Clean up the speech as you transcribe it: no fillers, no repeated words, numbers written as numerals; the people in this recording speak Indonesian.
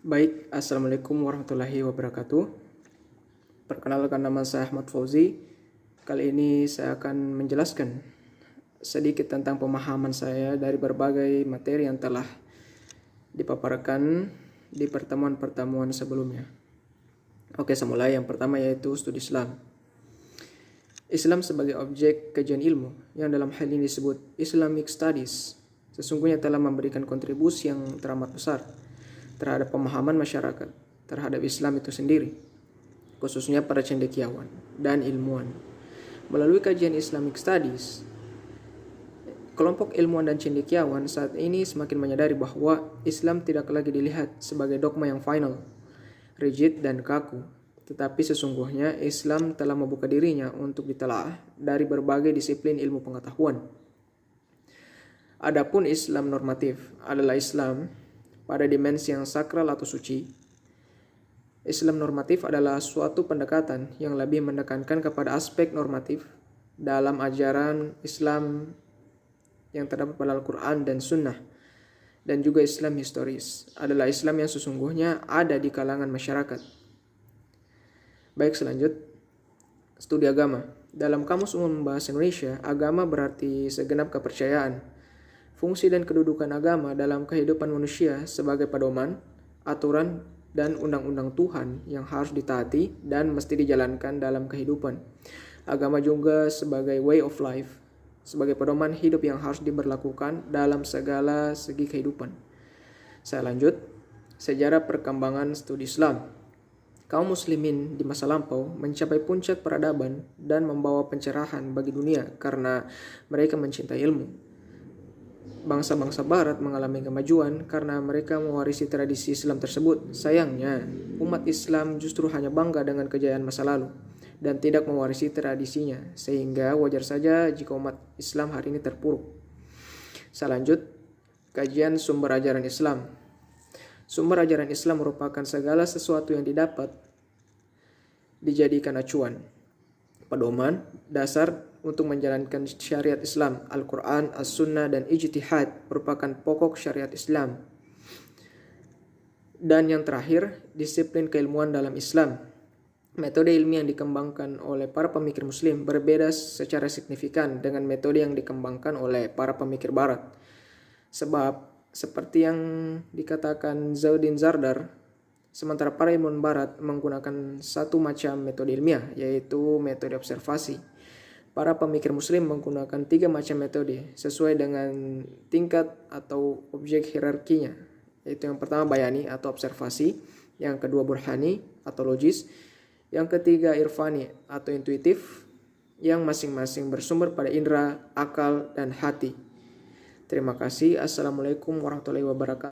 Baik, Assalamualaikum warahmatullahi wabarakatuh. Perkenalkan, nama saya Ahmad Fauzi. Kali ini saya akan menjelaskan sedikit tentang pemahaman saya dari berbagai materi yang telah dipaparkan di pertemuan-pertemuan sebelumnya. Oke, saya mulai. Yang pertama yaitu studi Islam. Islam sebagai objek kajian ilmu yang dalam hal ini disebut Islamic Studies sesungguhnya telah memberikan kontribusi yang teramat besar terhadap pemahaman masyarakat terhadap Islam itu sendiri, khususnya para cendekiawan dan ilmuwan. Melalui kajian Islamic Studies, kelompok ilmuwan dan cendekiawan saat ini semakin menyadari bahwa Islam tidak lagi dilihat sebagai dogma yang final, rigid dan kaku, tetapi sesungguhnya Islam telah membuka dirinya untuk ditelaah dari berbagai disiplin ilmu pengetahuan. Adapun Islam normatif adalah Islam pada dimensi yang sakral atau suci. Islam normatif adalah suatu pendekatan yang lebih menekankan kepada aspek normatif dalam ajaran Islam yang terdapat pada Al-Quran dan Sunnah. Dan juga Islam historis adalah Islam yang sesungguhnya ada di kalangan masyarakat. Baik, studi agama. Dalam Kamus Umum Bahasa Indonesia, agama berarti segenap kepercayaan, fungsi dan kedudukan agama dalam kehidupan manusia sebagai pedoman, aturan, dan undang-undang Tuhan yang harus ditaati dan mesti dijalankan dalam kehidupan. Agama juga sebagai way of life, sebagai pedoman hidup yang harus diberlakukan dalam segala segi kehidupan. Saya lanjut, sejarah perkembangan studi Islam. Kaum muslimin di masa lampau mencapai puncak peradaban dan membawa pencerahan bagi dunia karena mereka mencintai ilmu. Bangsa-bangsa barat mengalami kemajuan karena mereka mewarisi tradisi Islam tersebut. Sayangnya, umat Islam justru hanya bangga dengan kejayaan masa lalu dan tidak mewarisi tradisinya, sehingga wajar saja jika umat Islam hari ini terpuruk. Saya lanjut, kajian sumber ajaran Islam. Sumber ajaran Islam merupakan segala sesuatu yang didapat dijadikan acuan, pedoman, dasar untuk menjalankan syariat Islam. Al-Quran, As-Sunnah, dan Ijtihad merupakan pokok syariat Islam. Dan yang terakhir, disiplin keilmuan dalam Islam. Metode ilmiah yang dikembangkan oleh para pemikir Muslim berbeda secara signifikan dengan metode yang dikembangkan oleh para pemikir Barat. Sebab, seperti yang dikatakan Zaudin Zardar, sementara para ilmuwan Barat menggunakan satu macam metode ilmiah, yaitu metode observasi. Para pemikir Muslim menggunakan 3 macam metode sesuai dengan tingkat atau objek hierarkinya, yaitu yang pertama bayani atau observasi, yang kedua burhani atau logis, yang ketiga irfani atau intuitif, yang masing-masing bersumber pada indera, akal, dan hati. Terima kasih. Assalamualaikum warahmatullahi wabarakatuh.